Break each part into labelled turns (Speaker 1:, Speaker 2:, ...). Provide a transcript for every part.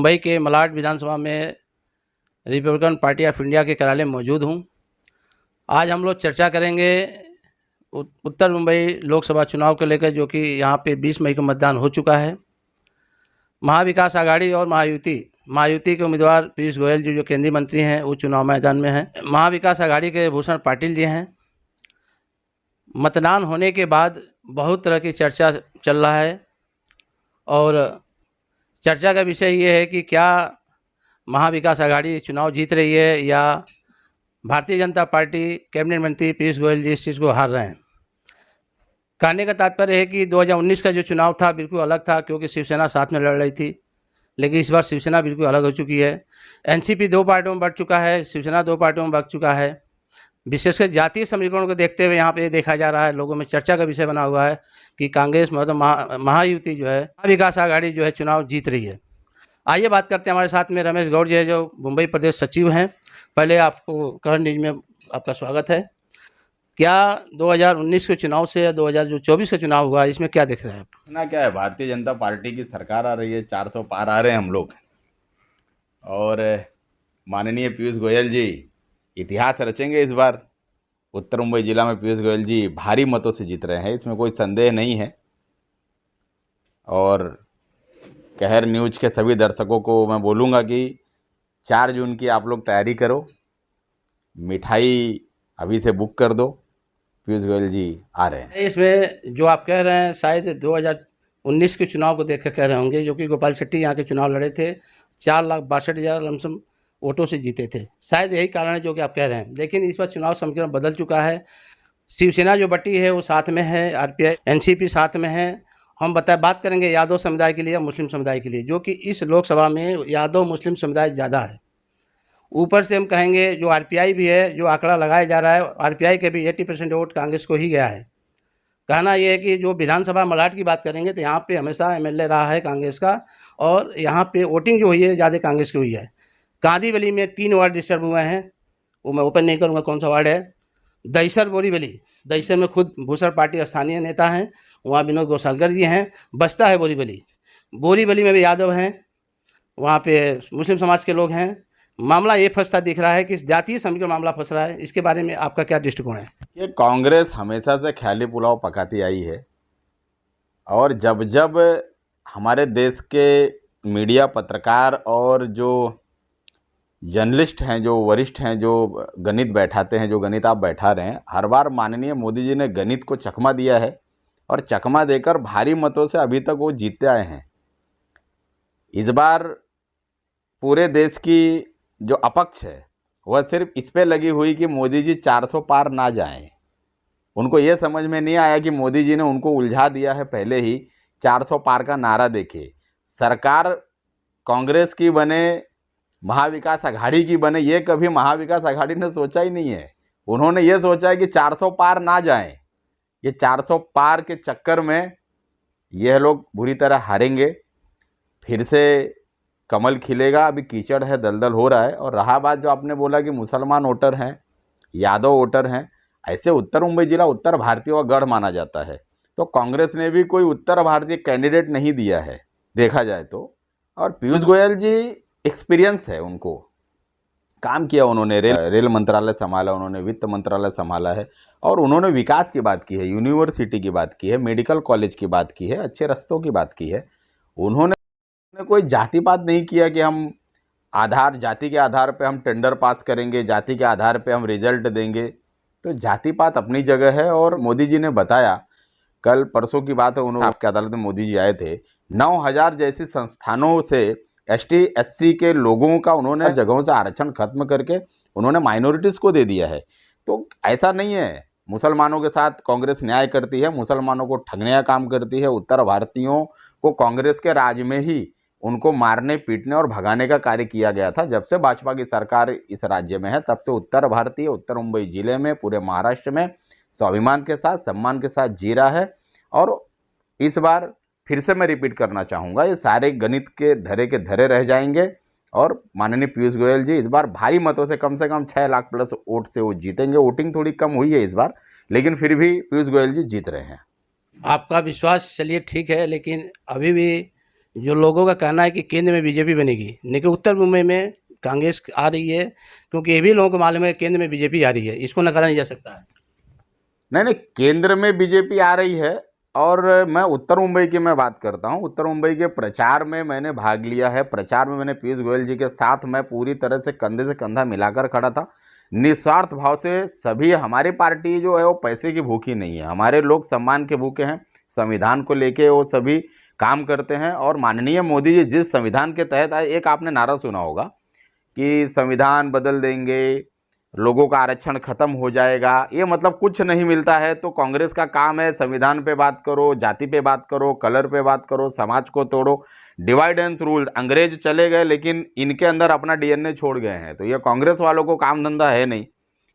Speaker 1: मुंबई के मलाड विधानसभा में Republican party of India के कार्यालय में मौजूद हूँ। आज हम लोग चर्चा करेंगे उत्तर मुंबई लोकसभा चुनाव को लेकर, जो कि यहाँ पे 20 मई को मतदान हो चुका है। महाविकास आघाड़ी और महायुति के उम्मीदवार पीयूष गोयल जी जो केंद्रीय मंत्री हैं वो चुनाव मैदान में हैं। महाविकास आघाड़ी के भूषण पाटिल जी हैं। मतदान होने के बाद बहुत तरह की चर्चा चल रहा है और चर्चा का विषय ये है कि क्या महाविकास आघाड़ी चुनाव जीत रही है या भारतीय जनता पार्टी कैबिनेट मंत्री पीयूष गोयल जी इस चीज़ को हार रहे हैं। कहने का तात्पर्य है कि 2019 का जो चुनाव था बिल्कुल अलग था, क्योंकि शिवसेना साथ में लड़ रही थी, लेकिन इस बार शिवसेना बिल्कुल अलग हो चुकी है। एनसीपी 2 पार्टियों में बढ़ चुका है, शिवसेना 2 पार्टियों में बढ़ चुका है। विशेषकर जातीय समीकरण को देखते हुए यहाँ पे देखा जा रहा है, लोगों में चर्चा का विषय बना हुआ है कि कांग्रेस मतलब महायुति जो है, महाविकास आघाड़ी जो है चुनाव जीत रही है। आइए बात करते हैं। हमारे साथ में रमेश गौड़ जी है जो मुंबई प्रदेश सचिव हैं। पहले आपको करंट न्यूज में आपका स्वागत है। क्या 2019 के चुनाव से या 2024 का चुनाव हुआ, इसमें क्या देख रहे हैं आप?
Speaker 2: ना क्या है, भारतीय जनता पार्टी की सरकार आ रही है, 400 पार आ रहे हैं हम लोग, और माननीय पीयूष गोयल जी इतिहास रचेंगे इस बार। उत्तर मुंबई जिला में पीयूष गोयल जी भारी मतों से जीत रहे हैं, इसमें कोई संदेह नहीं है। और कहर न्यूज के सभी दर्शकों को मैं बोलूँगा कि 4 जून की आप लोग तैयारी करो, मिठाई अभी से बुक कर दो, पीयूष गोयल जी आ रहे हैं।
Speaker 1: इसमें जो आप कह रहे हैं शायद 2019 के चुनाव को देख कर कह रहे होंगे, जो कि गोपाल शेट्टी यहाँ के चुनाव लड़े थे, 4,62,000 लमसम वोटों से जीते थे। शायद यही कारण है जो कि आप कह रहे हैं। लेकिन इस बार चुनाव समीकरण बदल चुका है। शिवसेना जो बटी है वो साथ में है, आरपीआई एनसीपी साथ में है। हम बात करेंगे यादव समुदाय के लिए या मुस्लिम समुदाय के लिए, जो कि इस लोकसभा में यादव मुस्लिम समुदाय ज़्यादा है। ऊपर से हम कहेंगे जो आरपीआई भी है, जो आंकड़ा लगाया जा रहा है, आरपीआई के भी 80% वोट कांग्रेस को ही गया है। कहना यह है कि जो विधानसभा मलाड की बात करेंगे तो यहाँ पे हमेशा एमएलए रहा है कांग्रेस का, और यहाँ पे वोटिंग जो हुई है ज़्यादा कांग्रेस की हुई है। कांदीवली में 3 वार्ड डिस्टर्ब हुए हैं, वो मैं ओपन नहीं करूँगा कौन सा वार्ड है। दहिसर बोरीवली, दहिसर में खुद भूषण पार्टी स्थानीय नेता हैं, वहाँ विनोद गोसालकर जी हैं। बस्ता है बोरीवली में भी यादव हैं, वहाँ पे मुस्लिम समाज के लोग हैं। मामला ये फंसता दिख रहा है कि जातीय समीकरण मामला फंस रहा है। इसके बारे में आपका क्या दृष्टिकोण है?
Speaker 2: ये कांग्रेस हमेशा से ख्याली पुलाव पकाती आई है, और जब जब हमारे देश के मीडिया, पत्रकार और जो जर्नलिस्ट हैं, जो वरिष्ठ हैं, जो गणित बैठाते हैं, जो गणित आप बैठा रहे हैं, हर बार माननीय मोदी जी ने गणित को चकमा दिया है, और चकमा देकर भारी मतों से अभी तक वो जीतते आए हैं। इस बार पूरे देश की जो अपक्ष है वह सिर्फ इस पे लगी हुई कि मोदी जी 400 पार ना जाएं। उनको ये समझ में नहीं आया कि मोदी जी ने उनको उलझा दिया है पहले ही 400 पार का नारा देके। सरकार कांग्रेस की बने, महाविकास आघाड़ी की बने, ये कभी महाविकास आघाड़ी ने सोचा ही नहीं है। उन्होंने ये सोचा है कि 400 पार ना जाएं। ये 400 पार के चक्कर में यह लोग बुरी तरह हारेंगे, फिर से कमल खिलेगा। अभी कीचड़ है, दलदल हो रहा है। और रहा बात जो आपने बोला कि मुसलमान वोटर हैं, यादव वोटर हैं, ऐसे उत्तर मुंबई जिला उत्तर भारतीयों का गढ़ माना जाता है, तो कांग्रेस ने भी कोई उत्तर भारतीय कैंडिडेट नहीं दिया है देखा जाए तो। और पीयूष गोयल जी एक्सपीरियंस है, उनको काम किया, उन्होंने रेल मंत्रालय संभाला, उन्होंने वित्त मंत्रालय संभाला है, और उन्होंने विकास की बात की है, यूनिवर्सिटी की बात की है, मेडिकल कॉलेज की बात की है, अच्छे रास्तों की बात की है। उन्होंने कोई जाति पात नहीं किया कि हम जाति के आधार पे हम टेंडर पास करेंगे, जाति के आधार पे हम रिजल्ट देंगे। तो जाति पात अपनी जगह है। और मोदी जी ने बताया, कल परसों की बात है, उन्होंने आपके अदालत में मोदी जी आए थे, 9,000 जैसी संस्थानों से एसटी एससी के लोगों का उन्होंने जगहों से आरक्षण खत्म करके उन्होंने माइनॉरिटीज़ को दे दिया है। तो ऐसा नहीं है, मुसलमानों के साथ कांग्रेस न्याय करती है, मुसलमानों को ठगने का काम करती है। उत्तर भारतीयों को कांग्रेस के राज में ही उनको मारने, पीटने और भगाने का कार्य किया गया था। जब से भाजपा की सरकार इस राज्य में है, तब से उत्तर भारतीय उत्तर मुंबई जिले में, पूरे महाराष्ट्र में स्वाभिमान के साथ, सम्मान के साथ जी रहा है। और इस बार फिर से मैं रिपीट करना चाहूँगा, ये सारे गणित के धरे रह जाएंगे, और माननीय पीयूष गोयल जी इस बार भारी मतों से कम 6 लाख प्लस वोट से वो जीतेंगे। वोटिंग थोड़ी कम हुई है इस बार, लेकिन फिर भी पीयूष गोयल जी जीत रहे हैं।
Speaker 1: आपका विश्वास चलिए ठीक है, लेकिन अभी भी जो लोगों का कहना है कि केंद्र में बीजेपी बनेगी, लेकिन उत्तर मुंबई में कांग्रेस आ रही है, क्योंकि ये भी लोगों को मालूम है केंद्र में बीजेपी आ रही है, इसको नकारा नहीं जा सकता है।
Speaker 2: नहीं नहीं, केंद्र में बीजेपी आ रही है। और मैं उत्तर मुंबई की मैं बात करता हूँ। उत्तर मुंबई के प्रचार में मैंने भाग लिया है। प्रचार में मैंने पीयूष गोयल जी के साथ मैं पूरी तरह से कंधा मिलाकर खड़ा था। निस्वार्थ भाव से सभी, हमारी पार्टी जो है वो पैसे की भूखी नहीं है, हमारे लोग सम्मान के भूखे हैं। संविधान को लेके वो सभी काम करते हैं। और माननीय मोदी जी जिस संविधान के तहत आए, एक आपने नारा सुना होगा कि संविधान बदल देंगे, लोगों का आरक्षण खत्म हो जाएगा। ये मतलब कुछ नहीं मिलता है। तो कांग्रेस का काम है संविधान पे बात करो, जाति पे बात करो, कलर पे बात करो, समाज को तोड़ो, डिवाइड एंड रूल। अंग्रेज चले गए लेकिन इनके अंदर अपना डीएनए छोड़ गए हैं। तो ये कांग्रेस वालों को काम धंधा है नहीं।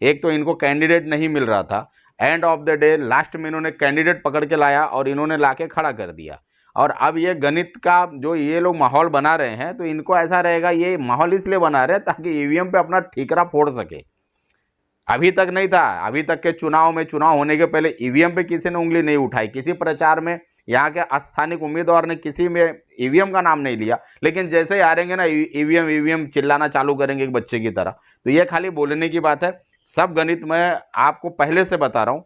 Speaker 2: एक तो इनको कैंडिडेट नहीं मिल रहा था, end of the day last में इन्होंने कैंडिडेट पकड़ के लाया और इन्होंने लाके खड़ा कर दिया। और अब ये गणित का जो ये लोग माहौल बना रहे हैं, तो इनको ऐसा रहेगा, ये माहौल इसलिए बना रहे हैं ताकि ईवीएम पे अपना ठीकरा फोड़ सके। अभी तक नहीं था, अभी तक के चुनाव में, चुनाव होने के पहले ईवीएम पे किसी ने उंगली नहीं उठाई। किसी प्रचार में यहाँ के स्थानिक उम्मीदवार ने किसी में ईवीएम का नाम नहीं लिया। लेकिन जैसे ही हारेंगे ना, ईवीएम ईवीएम चिल्लाना चालू करेंगे एक बच्चे की तरह। तो ये खाली बोलने की बात है। सब गणित मैं आपको पहले से बता रहा हूँ।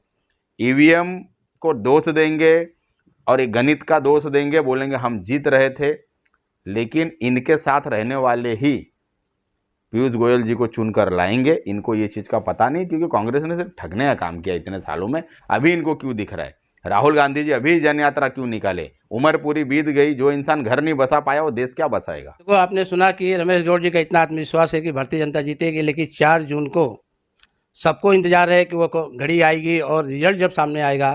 Speaker 2: ईवीएम को दोष देंगे और एक गणित का दोष देंगे, बोलेंगे हम जीत रहे थे। लेकिन इनके साथ रहने वाले ही पीयूष गोयल जी को चुनकर लाएंगे। इनको ये चीज़ का पता नहीं, क्योंकि कांग्रेस ने सिर्फ ठगने का काम किया इतने सालों में। अभी इनको क्यों दिख रहा है? राहुल गांधी जी अभी जन यात्रा क्यों निकाले? उम्र पूरी बीत गई। जो इंसान घर नहीं बसा पाया वो देश क्या बसाएगा?
Speaker 1: देखो, आपने सुना कि रमेश गौड़ जी का इतना आत्मविश्वास है कि भारतीय जनता जीतेगी, लेकिन 4 जून को सबको इंतजार है कि वो घड़ी आएगी और रिजल्ट जब सामने आएगा,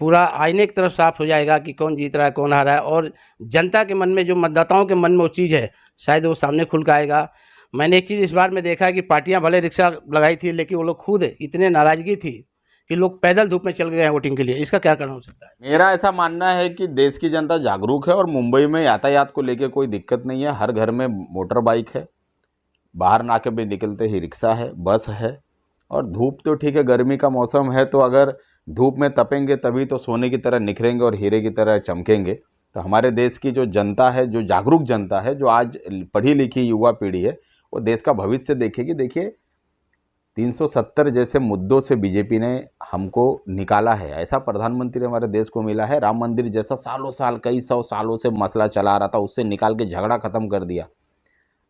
Speaker 1: पूरा आईने की तरफ साफ हो जाएगा कि कौन जीत रहा है, कौन हारा है। और जनता के मन में, जो मतदाताओं के मन में वो चीज़ है, शायद वो सामने खुल के आएगा। मैंने एक चीज़ इस बार में देखा है कि पार्टियां भले रिक्शा लगाई थी, लेकिन वो लोग खुद इतने नाराज़गी थी कि लोग पैदल धूप में चल गए हैं वोटिंग के लिए। इसका क्या कारण हो सकता है?
Speaker 2: मेरा ऐसा मानना है कि देश की जनता जागरूक है और मुंबई में यातायात को लेकर कोई दिक्कत नहीं है। हर घर में मोटर बाइक है, बाहर नाके पे निकलते ही रिक्शा है, बस है। और धूप तो ठीक है, गर्मी का मौसम है, तो अगर धूप में तपेंगे तभी तो सोने की तरह निखरेंगे और हीरे की तरह चमकेंगे। तो हमारे देश की जो जनता है, जो जागरूक जनता है, जो आज पढ़ी लिखी युवा पीढ़ी है, वो देश का भविष्य देखेगी। देखिए, 370 जैसे मुद्दों से बीजेपी ने हमको निकाला है। ऐसा प्रधानमंत्री हमारे देश को मिला है। राम मंदिर जैसा सालों साल, कई 100 सालों से मसला चला रहा था, उससे निकाल के झगड़ा खत्म कर दिया।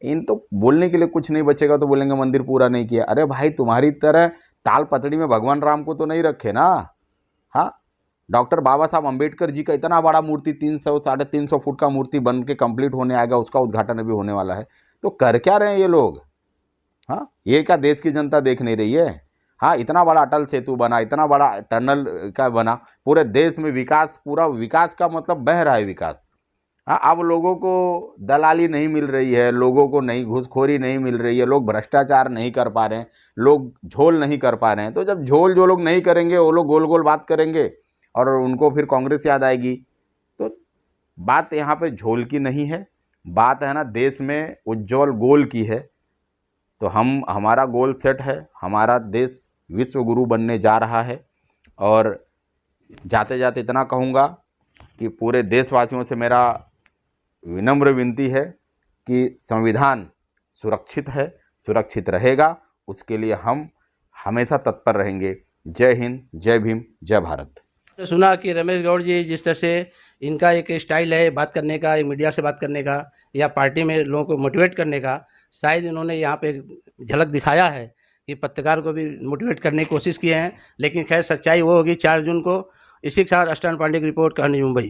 Speaker 2: इन तो बोलने के लिए कुछ नहीं बचेगा तो बोलेंगे मंदिर पूरा नहीं किया। अरे भाई, तुम्हारी तरह ताल पतड़ी में भगवान राम को तो नहीं रखे ना। हाँ, डॉक्टर बाबा साहब अम्बेडकर जी का इतना बड़ा मूर्ति 300 350 फुट का मूर्ति बन के कंप्लीट होने आएगा, उसका उद्घाटन अभी होने वाला है। तो कर क्या रहे हैं ये लोग? हाँ, ये क्या देश की जनता देख नहीं रही है? हाँ, इतना बड़ा अटल सेतु बना, इतना बड़ा टनल का बना, पूरे देश में विकास, पूरा विकास का मतलब बह रहा है विकास। हाँ, अब लोगों को दलाली नहीं मिल रही है, लोगों को नहीं, घूसखोरी नहीं मिल रही है, लोग भ्रष्टाचार नहीं कर पा रहे हैं, लोग झोल नहीं कर पा रहे हैं। तो जब झोल जो लोग नहीं करेंगे, वो लोग गोल गोल बात करेंगे और उनको फिर कांग्रेस याद आएगी। तो बात यहाँ पे झोल की नहीं है, बात है ना देश में उज्जवल गोल की है। तो हमारा गोल सेट है, हमारा देश विश्व गुरु बनने जा रहा है। और जाते जाते इतना कहूँगा कि पूरे देशवासियों से मेरा विनम्र विनती है कि संविधान सुरक्षित है, सुरक्षित रहेगा, उसके लिए हम हमेशा तत्पर रहेंगे। जय हिंद, जय भीम, जय भारत।
Speaker 1: तो सुना कि रमेश गौड़ जी, जिस तरह से इनका एक स्टाइल है बात करने का, एक मीडिया से बात करने का या पार्टी में लोगों को मोटिवेट करने का, शायद इन्होंने यहाँ पे झलक दिखाया है कि पत्रकार को भी मोटिवेट करने की कोशिश किए हैं। लेकिन खैर, सच्चाई वो होगी 4 जून को। इसी के साथ अष्टान पांडे की रिपोर्ट, कहानी मुंबई।